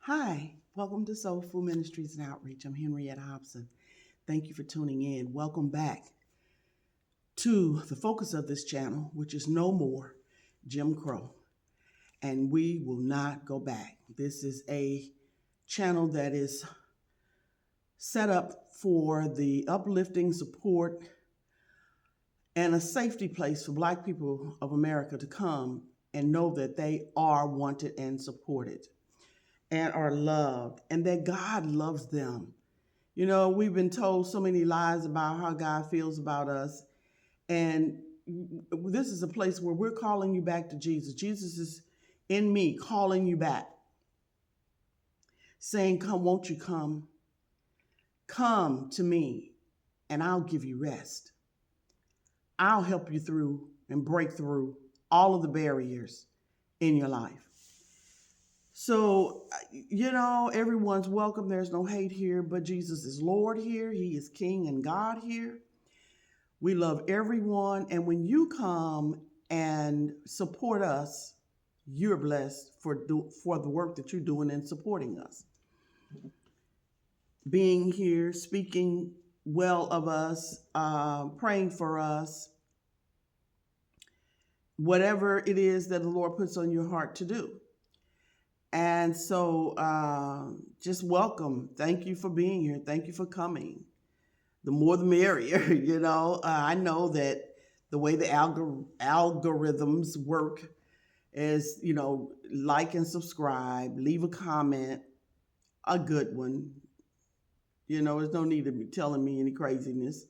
Hi, welcome to Soulful Ministries and Outreach. I'm Henrietta Hobson. Thank you for tuning in. Welcome back to the focus of this channel, which is no more Jim Crow. And we will not go back. This is a channel that is set up for the uplifting support and a safety place for Black people of America to come and know that they are wanted and supported and are loved and that God loves them. You know, we've been told so many lies about how God feels about us. And this is a place where we're calling you back to Jesus. Jesus is in me calling you back, saying, come, won't you come? Come to me and I'll give you rest. I'll help you through and break through all of the barriers in your life. So, everyone's welcome. There's no hate here, but Jesus is Lord here. He is King and God here. We love everyone. And when you come and support us, you're blessed for the work that you're doing and supporting us. Being here, speaking well of us, praying for us, whatever it is that the Lord puts on your heart to do. And so just welcome. Thank you for being here. Thank you for coming. The more the merrier, I know that the way the algorithms work is, like and subscribe, leave a comment, a good one. There's no need to be telling me any craziness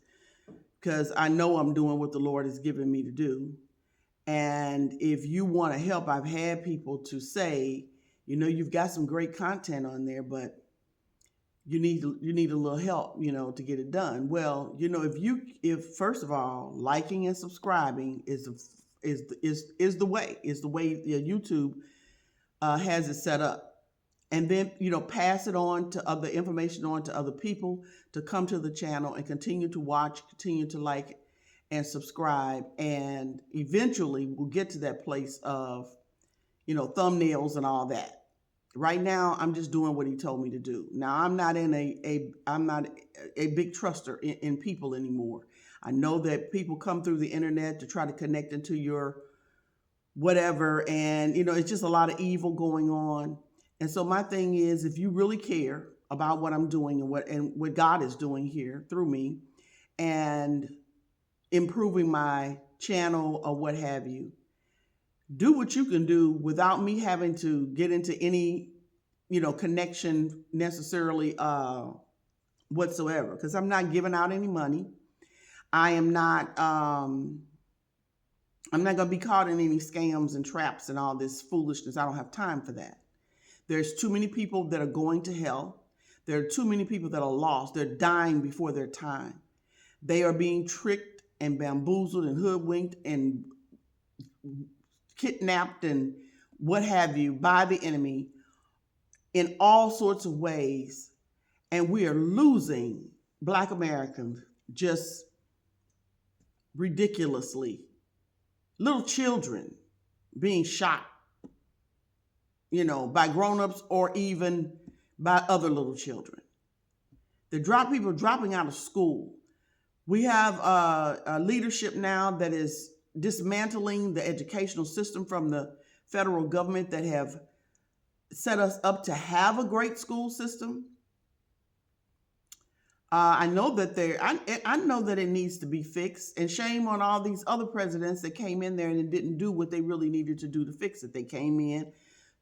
because I know I'm doing what the Lord has given me to do. And if you want to help, I've had people to say, you've got some great content on there, but you need a little help, to get it done. Well, if first of all, liking and subscribing is the way YouTube has it set up, and then pass it on to other information on to other people to come to the channel and continue to watch, continue to like and subscribe, and eventually we'll get to that place of thumbnails and all that. Right now, I'm just doing what he told me to do. Now, I'm not I'm not a big truster in people anymore. I know that people come through the internet to try to connect into your whatever, and it's just a lot of evil going on. And so my thing is, if you really care about what I'm doing and what God is doing here through me, and improving my channel or what have you, do what you can do without me having to get into any, connection necessarily whatsoever. Because I'm not giving out any money. I'm not going to be caught in any scams and traps and all this foolishness. I don't have time for that. There's too many people that are going to hell. There are too many people that are lost. They're dying before their time. They are being tricked and bamboozled and hoodwinked and kidnapped and what have you by the enemy in all sorts of ways. And we are losing Black Americans just ridiculously. Little children being shot, by grown-ups or even by other little children. People dropping out of school. We have a leadership now that is dismantling the educational system from the federal government that have set us up to have a great school system. I know that I know that it needs to be fixed, and shame on all these other presidents that came in there and didn't do what they really needed to do to fix it. They came in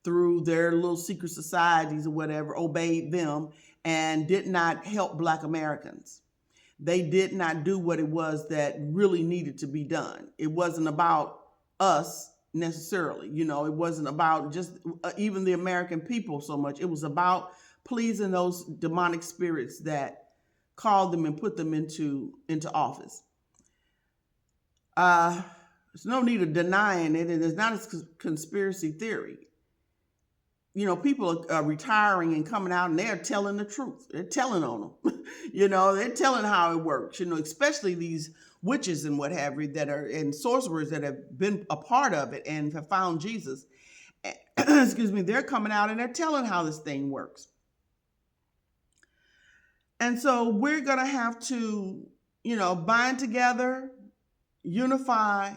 through their little secret societies or whatever, obeyed them, and did not help Black Americans. They did not do what it was that really needed to be done. It wasn't about us necessarily. It wasn't about just even the American people so much. It was about pleasing those demonic spirits that called them and put them into office. There's no need of denying it, and it's not a conspiracy theory. People are retiring and coming out and they're telling the truth. They're telling on them. They're telling how it works, especially these witches and what have you that are, and sorcerers that have been a part of it and have found Jesus. excuse me, they're coming out and they're telling how this thing works. And so we're going to have to, bind together, unify.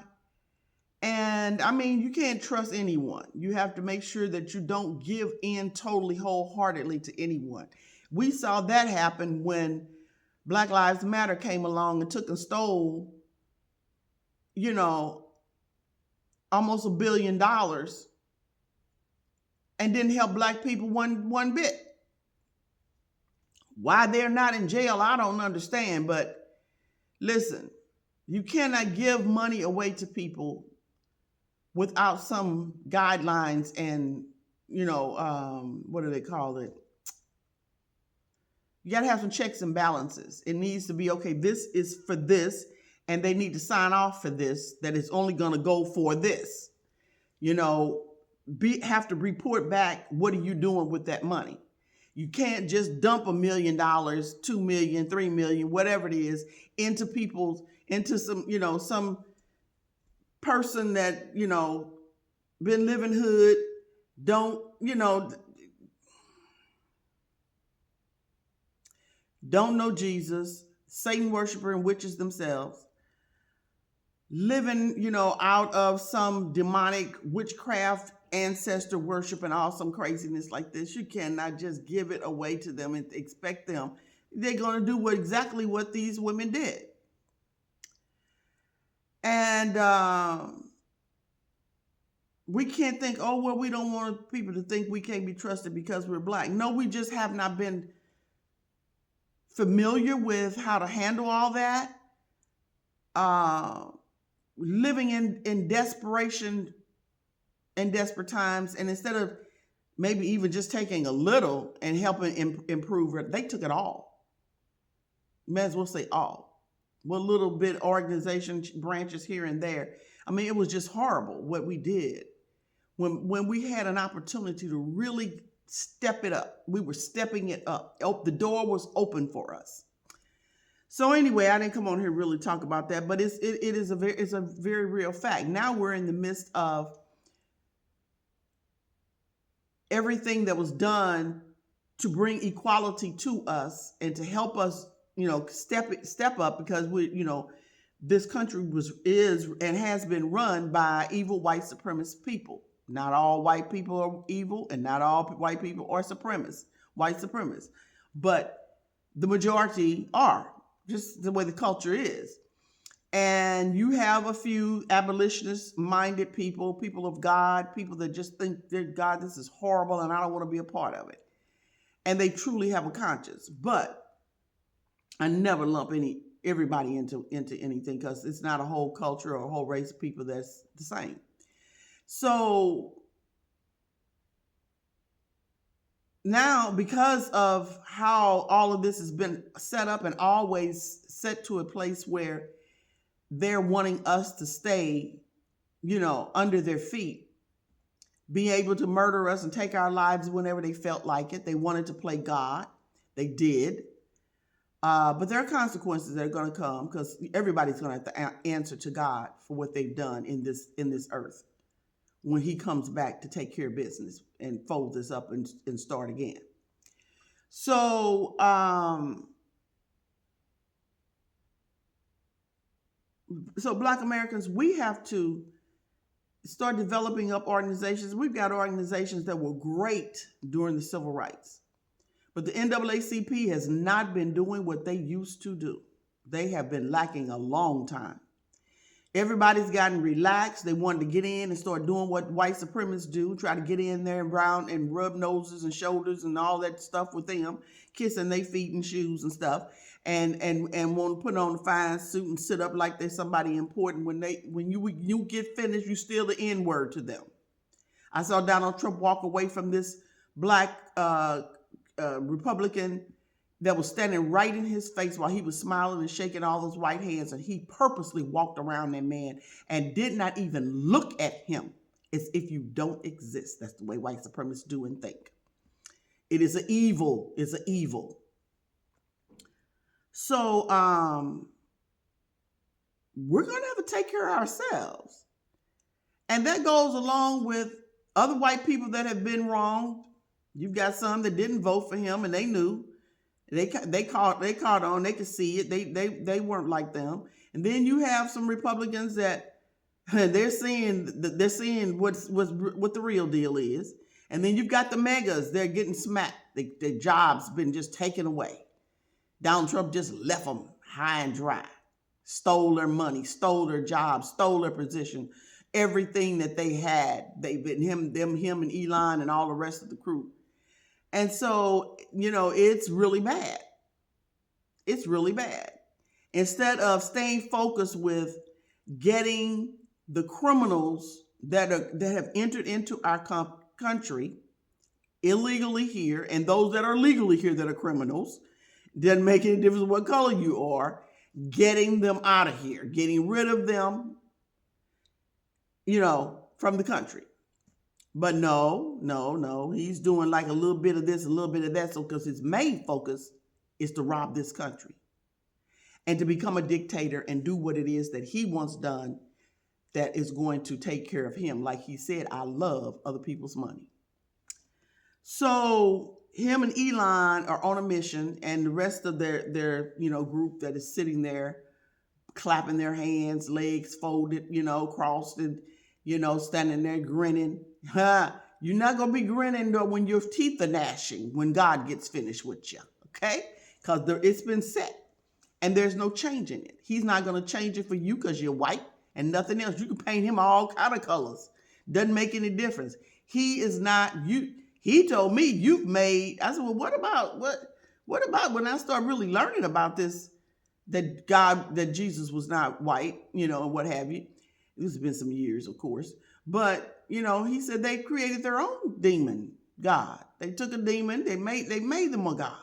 And I mean, you can't trust anyone. You have to make sure that you don't give in totally wholeheartedly to anyone. We saw that happen when Black Lives Matter came along and took and stole, almost $1 billion and didn't help Black people one bit. Why they're not in jail, I don't understand. But listen, you cannot give money away to people without some guidelines and, what do they call it? You got to have some checks and balances. It needs to be, okay, this is for this, and they need to sign off for this, that it's only going to go for this. Have to report back, what are you doing with that money? You can't just dump $1 million, $2 million, $3 million, whatever it is, into some person that, been living hood, don't know Jesus, Satan worshiper and witches themselves, living, out of some demonic witchcraft, ancestor worship and all some craziness like this. You cannot just give it away to them and expect them. They're going to do exactly what these women did. And we can't think, we don't want people to think we can't be trusted because we're Black. No, we just have not been familiar with how to handle all that. Living in desperation in desperate times, and instead of maybe even just taking a little and helping improve it, they took it all. May as well say all. What little bit organization branches here and there. I mean, it was just horrible what we did. When we had an opportunity to really step it up, we were stepping it up. The door was open for us. So anyway, I didn't come on here to really talk about that, but it's a very real fact. Now we're in the midst of everything that was done to bring equality to us and to help us, step up, because this country is and has been run by evil white supremacist people. Not all white people are evil, and not all white people are white supremacists, but the majority are, just the way the culture is. And you have a few abolitionist-minded people of God, people that just think, dear God, this is horrible and I don't want to be a part of it. And they truly have a conscience. But I never lump everybody into anything, because it's not a whole culture or a whole race of people that's the same. So now, because of how all of this has been set up and always set to a place where they're wanting us to stay, under their feet, be able to murder us and take our lives whenever they felt like it. They wanted to play God. They did. But there are consequences that are going to come, because everybody's going to have to answer to God for what they've done in this earth when he comes back to take care of business and fold this up and start again. So, Black Americans, we have to start developing up organizations. We've got organizations that were great during the civil rights, but the NAACP has not been doing what they used to do. They have been lacking a long time. Everybody's gotten relaxed. They wanted to get in and start doing what white supremacists do, try to get in there and rub noses and shoulders and all that stuff with them, kissing their feet and shoes and stuff, and want to put on a fine suit and sit up like they're somebody important. When you get finished, you still the N-word to them. I saw Donald Trump walk away from this Black Republican that was standing right in his face while he was smiling and shaking all those white hands, and he purposely walked around that man and did not even look at him as if you don't exist. That's the way white supremacists do and think. It is an evil. It's an evil. So we're going to have to take care of ourselves. And that goes along with Other white people that have been wronged, you've got some that didn't vote for him and they knew. They caught on. They could see it. They weren't like them. And then you have some Republicans that they're seeing what the real deal is. And then you've got the megas. They're getting smacked. Their jobs been just taken away. Donald Trump just left them high and dry. Stole their money, stole their jobs, stole their position, everything that they had. They've been him and Elon and all the rest of the crew. And so, it's really bad. It's really bad. Instead of staying focused with getting the criminals that have entered into our country illegally here, and those that are legally here that are criminals, doesn't make any difference what color you are, getting them out of here, getting rid of them, from the country. But no, he's doing like a little bit of this, a little bit of that, so because his main focus is to rob this country and to become a dictator and do what it is that he wants done that is going to take care of him. Like he said, I love other people's money. So him and Elon are on a mission, and the rest of their group that is sitting there clapping their hands, legs folded, crossed, and standing there grinning. You're not going to be grinning though when your teeth are gnashing when God gets finished with you, okay? Because it's been set and there's no changing it. He's not going to change it for you because you're white and nothing else. You can paint him all kind of colors. Doesn't make any difference. He is not you. He told me you've made. I said, well, what about when I start really learning about this, that Jesus was not white, and what have you. This has been some years, of course. But, he said they created their own demon God. They took a demon, they made them a God.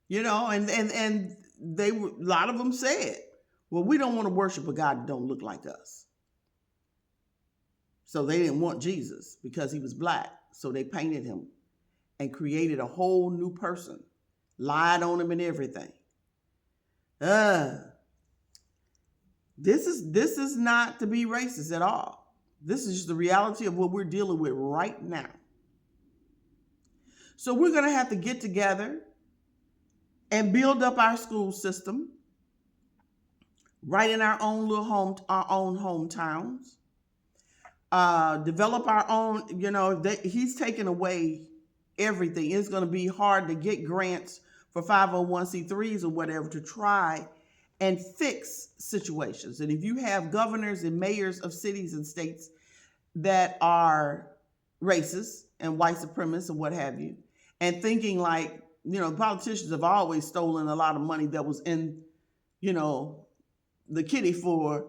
And a lot of them said, well, we don't want to worship a God that don't look like us. So they didn't want Jesus because he was black. So they painted him and created a whole new person, lied on him and everything. This is not to be racist at all. This is just the reality of what we're dealing with right now. So we're going to have to get together and build up our school system right in our own hometowns. Develop our own, he's taking away everything. It's going to be hard to get grants for 501c3s or whatever to try and fix situations. And if you have governors and mayors of cities and states that are racist and white supremacists and what have you, and thinking like, politicians have always stolen a lot of money that was in, the kitty for,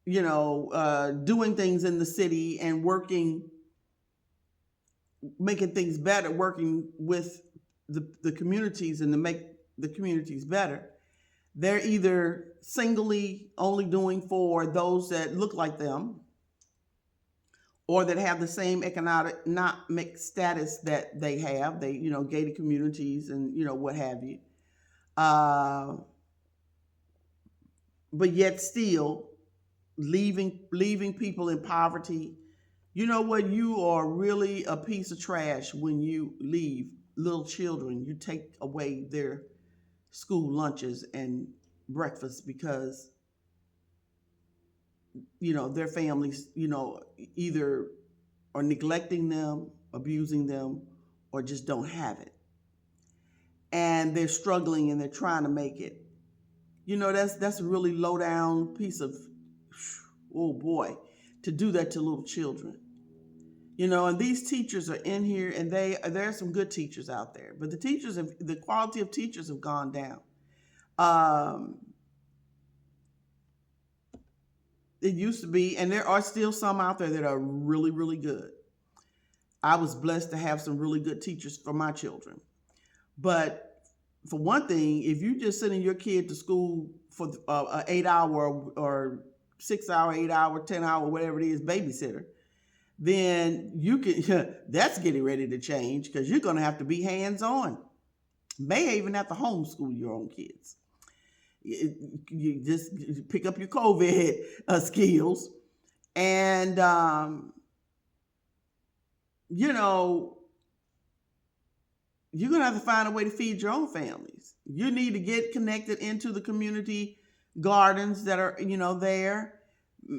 doing things in the city and making things better, working with the communities and to make the communities better. They're either singly only doing for those that look like them or that have the same economic status that they have. They, gated communities and, what have you. But yet still leaving people in poverty. You know what? You are really a piece of trash when you leave little children. You take away their school lunches and breakfast because, their families, either are neglecting them, abusing them, or just don't have it. And they're struggling and they're trying to make it. That's a really low down piece of, oh boy, to do that to little children. And these teachers are in here, and there are some good teachers out there, but the quality of teachers have gone down. It used to be, and there are still some out there that are really, really good. I was blessed to have some really good teachers for my children. But for one thing, if you just sending your kid to school for an 8-hour or 6-hour, 8-hour, 10-hour, whatever it is, babysitter, then you can, that's getting ready to change because you're going to have to be hands-on. May even have to homeschool your own kids. You just pick up your COVID skills and you know, you're going to have to find a way to feed your own families. You need to get connected into the community gardens that are, there,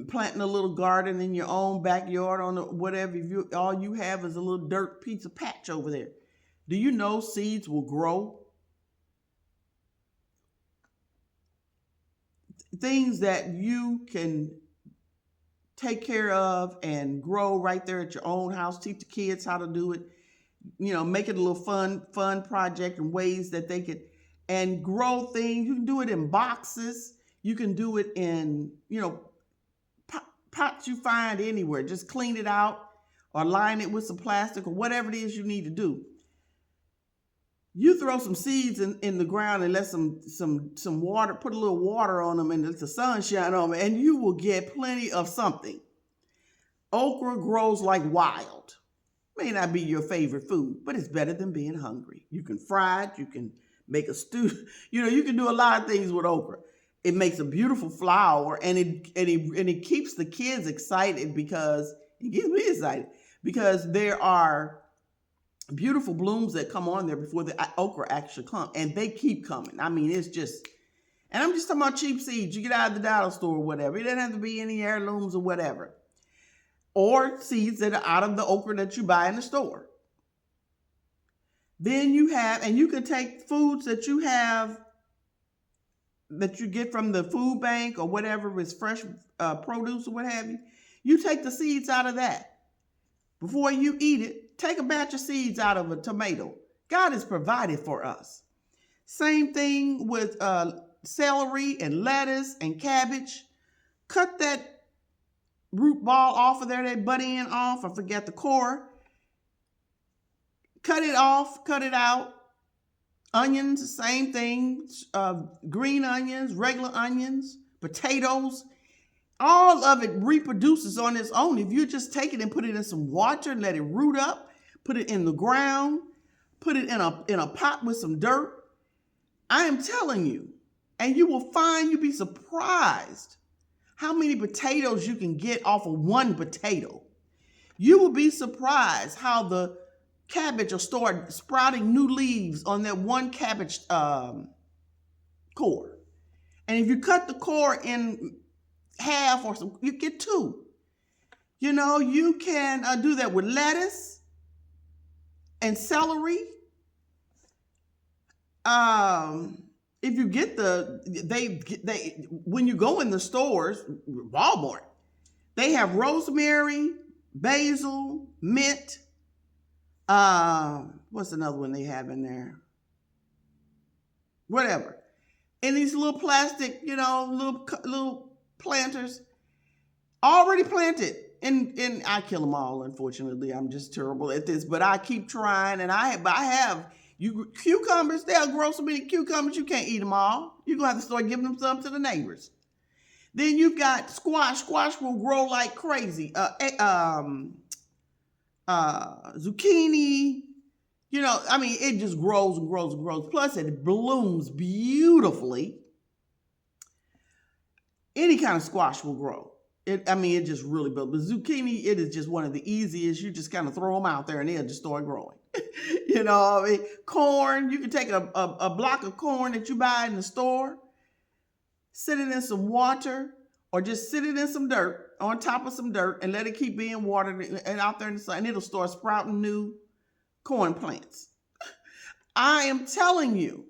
planting a little garden in your own backyard on whatever. If you all you have is a little dirt pizza patch over there. Do you know seeds will grow? Things that you can take care of and grow right there at your own house. Teach the kids how to do it. Make it a little fun project and ways that they can, and grow things. You can do it in boxes. You can do it in, pots you find anywhere. Just clean it out or line it with some plastic or whatever it is you need to do. You throw some seeds in the ground and let some water, put a little water on them and let the sun shine on them, and you will get plenty of something. Okra grows like wild. May not be your favorite food, but it's better than being hungry. You can fry it. You can make a stew. You can do a lot of things with okra. It makes a beautiful flour, and it keeps the kids excited because it gets me excited because there are beautiful blooms that come on there before the okra actually come, and they keep coming. I mean, it's just, and I'm just talking about cheap seeds. You get out of the dollar store or whatever. It doesn't have to be any heirlooms or whatever. Or seeds that are out of the okra that you buy in the store. Then you have, and you can take foods that you have, that you get from the food bank or whatever is fresh produce or what have you. You take the seeds out of that. Before you eat it, take a batch of seeds out of a tomato. God has provided for us. Same thing with celery and lettuce and cabbage. Cut that root ball off of there, that butt end off. I forget the core. Cut it off, cut it out. Onions, same thing. Green onions, regular onions, potatoes. All of it reproduces on its own. If you just take it and put it in some water and let it root up, put it in the ground, put it in a pot with some dirt, I am telling you, and you'll be surprised how many potatoes you can get off of one potato. You will be surprised how the cabbage will start sprouting new leaves on that one cabbage core. And if you cut the core in half or some, you get two. You can do that with lettuce and celery. If you get they when you go in the stores, Walmart, they have rosemary, basil, mint. What's another one they have in there? Whatever. And these little plastic, little planters already planted. And I kill them all, unfortunately. I'm just terrible at this, but I keep trying. And I have cucumbers. They'll grow so many cucumbers you can't eat them all. You're gonna have to start giving them some to the neighbors. Then you've got squash. Squash will grow like crazy. Zucchini. It just grows and grows and grows. Plus, it blooms beautifully. Any kind of squash will grow. It just really builds. But zucchini, it is just one of the easiest. You just kind of throw them out there and they'll just start growing. Corn, you can take a block of corn that you buy in the store, sit it in some water, or just sit it in some dirt, on top of some dirt, and let it keep being watered and out there in the sun, and it'll start sprouting new corn plants. I am telling you,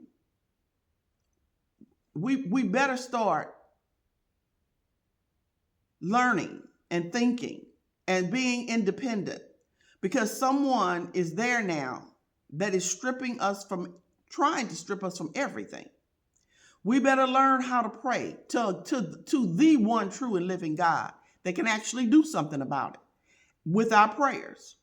we better start learning and thinking and being independent, because someone is there now that is trying to strip us from everything. We better learn how to pray to the one true and living God that can actually do something about it with our prayers.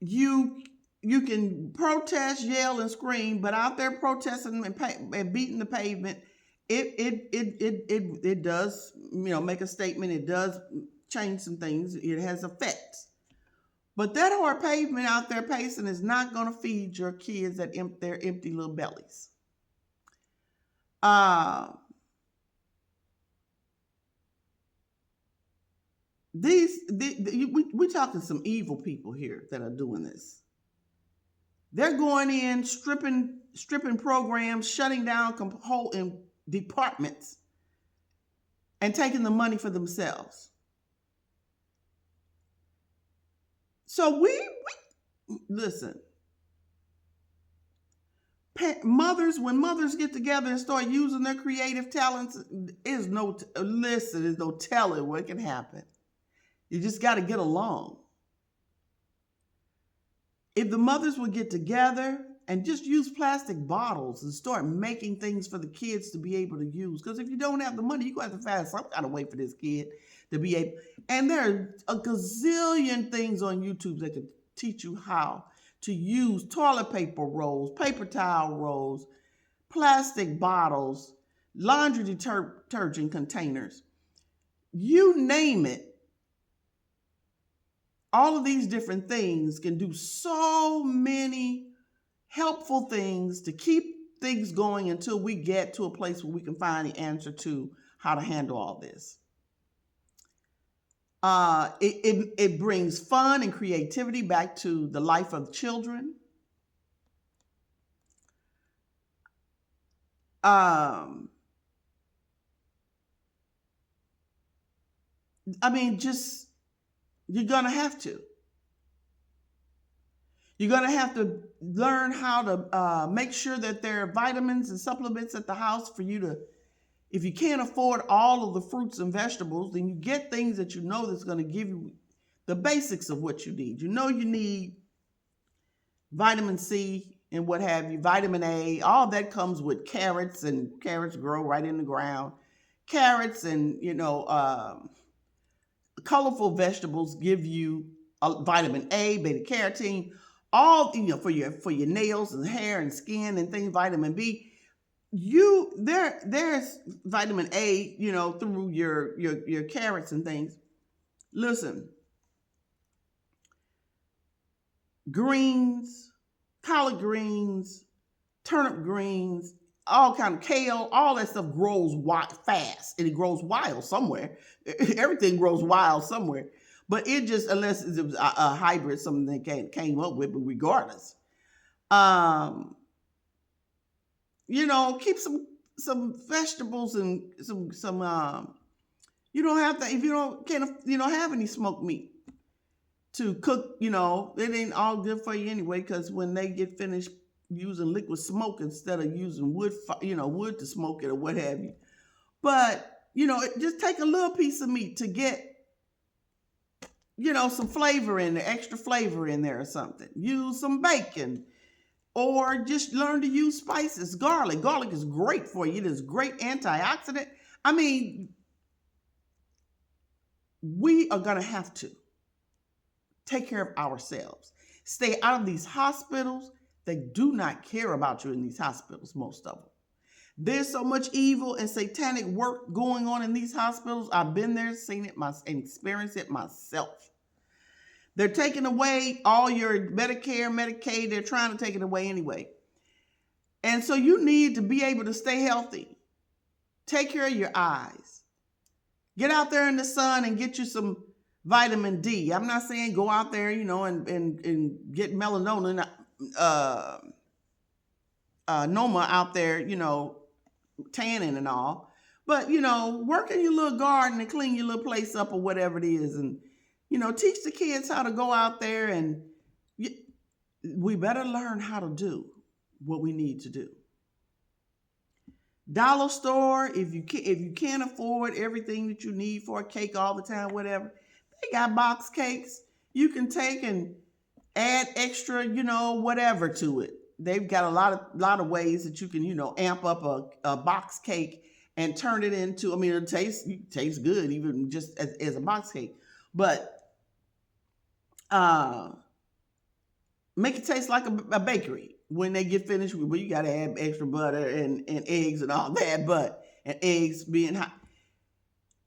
You can protest, yell, and scream, but out there protesting and beating the pavement, it does, make a statement. It does change some things. It has effects. But that hard pavement out there pacing is not going to feed your kids their empty little bellies. we're talking some evil people here that are doing this. They're going in, stripping programs, shutting down whole departments, and taking the money for themselves. So we listen. Mothers, when mothers get together and start using their creative talents, there's no telling what can happen. You just got to get along. If the mothers would get together and just use plastic bottles and start making things for the kids to be able to use, because if you don't have the money, you're going to have to find some kind of way for this kid to be able. And there are a gazillion things on YouTube that can teach you how to use toilet paper rolls, paper towel rolls, plastic bottles, laundry detergent containers. You name it. All of these different things can do so many helpful things to keep things going until we get to a place where we can find the answer to how to handle all this. It brings fun and creativity back to the life of children. Just you're going to have to. You're going to have to learn how to make sure that there are vitamins and supplements at the house for you to, if you can't afford all of the fruits and vegetables, then you get things that you know that's going to give you the basics of what you need. You know you need vitamin C and what have you, vitamin A, all that comes with carrots, and carrots grow right in the ground. Carrots and, colorful vegetables give you vitamin A, beta carotene, all for your nails and hair and skin and things. Vitamin B, there's vitamin A, through your carrots and things. Listen, greens, collard greens, turnip greens, all kind of kale, all that stuff grows fast, and it grows wild somewhere. Everything grows wild somewhere, but it just, unless it was a hybrid, something they came up with, but regardless, keep some vegetables and some. You don't have to, if you don't have any smoked meat to cook. It ain't all good for you anyway, because when they get finished using liquid smoke instead of using wood to smoke it or what have you. But, just take a little piece of meat to get, some flavor in there, extra flavor in there or something. Use some bacon, or just learn to use spices. Garlic is great for you. It is great antioxidant. We are going to have to take care of ourselves. Stay out of these hospitals. They do not care about you in these hospitals, most of them. There's so much evil and satanic work going on in these hospitals. I've been there, seen it, and experienced it myself. They're taking away all your Medicare, Medicaid. They're trying to take it away anyway. And so you need to be able to stay healthy. Take care of your eyes. Get out there in the sun and get you some vitamin D. I'm not saying go out there, and get melanoma. Noma out there, tanning and all, but work in your little garden and clean your little place up or whatever it is, and teach the kids how to go out there, and we better learn how to do what we need to do. Dollar store, if you can't afford everything that you need for a cake all the time, whatever, they got box cakes you can take and add extra, whatever to it. They've got a lot of ways that you can, amp up a box cake and turn it into, it tastes good even just as a box cake, but make it taste like a bakery when they get finished. Well, you got to add extra butter and eggs and all that, and eggs being hot.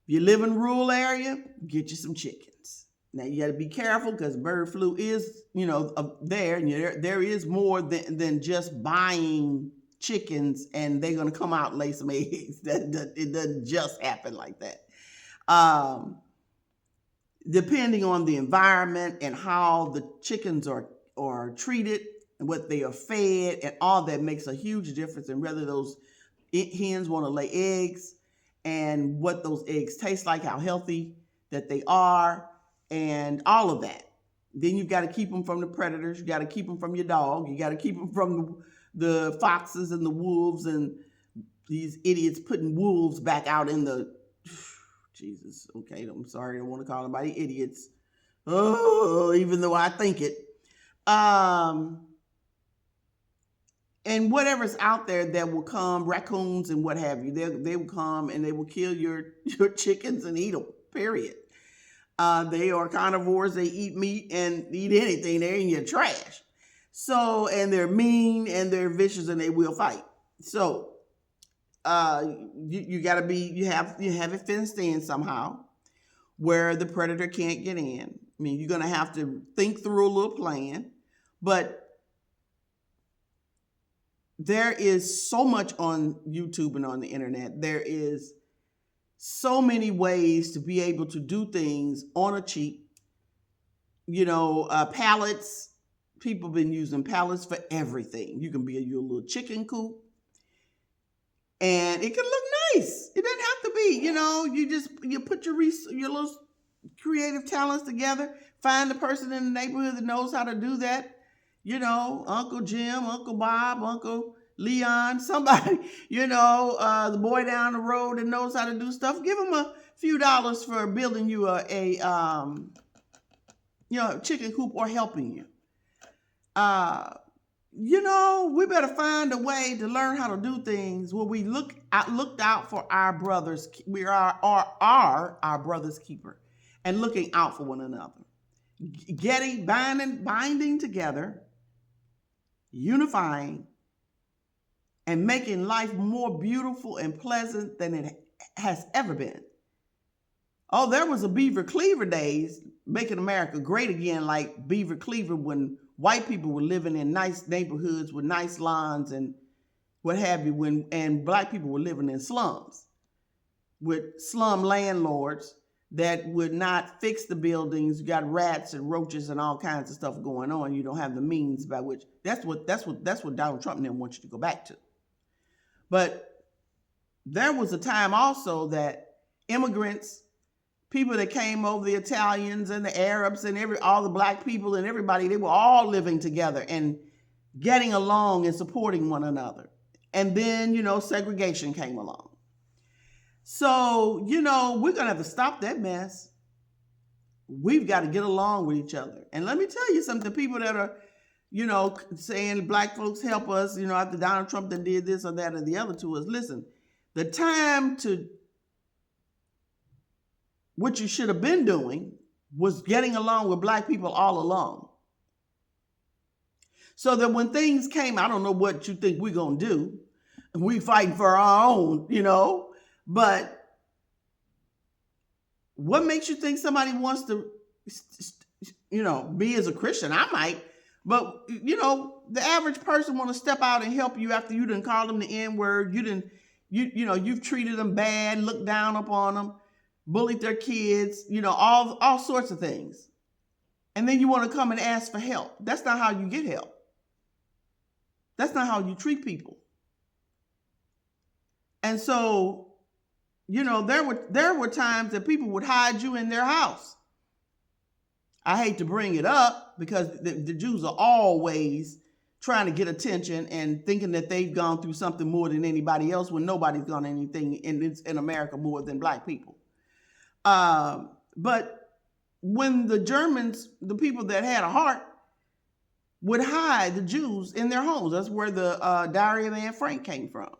If you live in a rural area, get you some chickens. Now, you got to be careful because bird flu is, there, and there is more than just buying chickens and they're going to come out and lay some eggs. It doesn't just happen like that. depending on the environment and how the chickens are treated and what they are fed, and all that makes a huge difference in whether those hens want to lay eggs and what those eggs taste like, how healthy that they are, and all of that. Then you've got to keep them from the predators. You got to keep them from your dog. You got to keep them from the foxes and the wolves and these idiots putting wolves back out in the Jesus. Okay, I'm sorry. I don't want to call anybody idiots. Oh, even though I think it. And whatever's out there that will come, raccoons and what have you, they will come and they will kill your chickens and eat them, period. They are carnivores. They eat meat and eat anything. They're in your trash. So, and they're mean and they're vicious and they will fight. So, you got to be, you have it fenced in somehow where the predator can't get in. I mean, you're going to have to think through a little plan, but there is so much on YouTube and on the internet. There is so many ways to be able to do things on a cheap. Pallets. People have been using pallets for everything. You can be your little chicken coop, and it can look nice. It doesn't have to be. You put your little creative talents together. Find the person in the neighborhood that knows how to do that. Uncle Jim, Uncle Bob, Uncle Leon, somebody, the boy down the road that knows how to do stuff. Give them a few dollars for building you a chicken coop or helping you. We better find a way to learn how to do things where we looked out for our brothers. We are our brother's keeper and looking out for one another. Binding together, unifying, and making life more beautiful and pleasant than it has ever been. Oh, there was a Beaver Cleaver days, making America great again, like Beaver Cleaver, when white people were living in nice neighborhoods with nice lawns and what have you, and black people were living in slums with slum landlords that would not fix the buildings. You got rats and roaches and all kinds of stuff going on. You don't have the means by which that's what Donald Trump didn't want you to go back to. But there was a time also that immigrants, people that came over, the Italians and the Arabs and all the black people and everybody, they were all living together and getting along and supporting one another. And then, segregation came along. So, we're going to have to stop that mess. We've got to get along with each other. And let me tell you something, people that are, saying black folks help us, after Donald Trump that did this or that or the other to us. Listen, the time to what you should have been doing was getting along with black people all along. So that when things came, I don't know what you think we're going to do. We fighting for our own, but what makes you think somebody wants to, be as a Christian? I might, but the average person want to step out and help you after you done called them the N-word. You've treated them bad, looked down upon them, bullied their kids, all sorts of things. And then you want to come and ask for help. That's not how you get help. That's not how you treat people. And so, there were times that people would hide you in their house. I hate to bring it up because the Jews are always trying to get attention and thinking that they've gone through something more than anybody else when nobody's gone anything in America more than black people. But when the Germans, the people that had a heart, would hide the Jews in their homes. That's where the Diary of Anne Frank came from.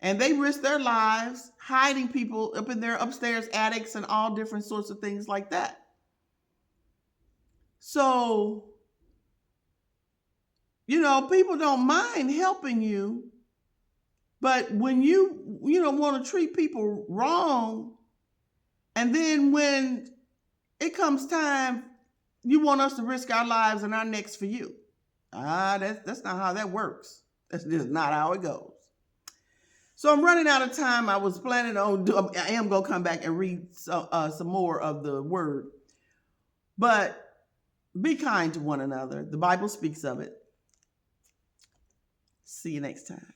And they risked their lives hiding people up in their upstairs attics and all different sorts of things like that. So, people don't mind helping you, but when you want to treat people wrong, and then when it comes time, you want us to risk our lives and our necks for you. That's not how that works. That's just not how it goes. So I'm running out of time. I was planning on, I am going to come back and read some more of the word But be kind to one another. The Bible speaks of it. See you next time.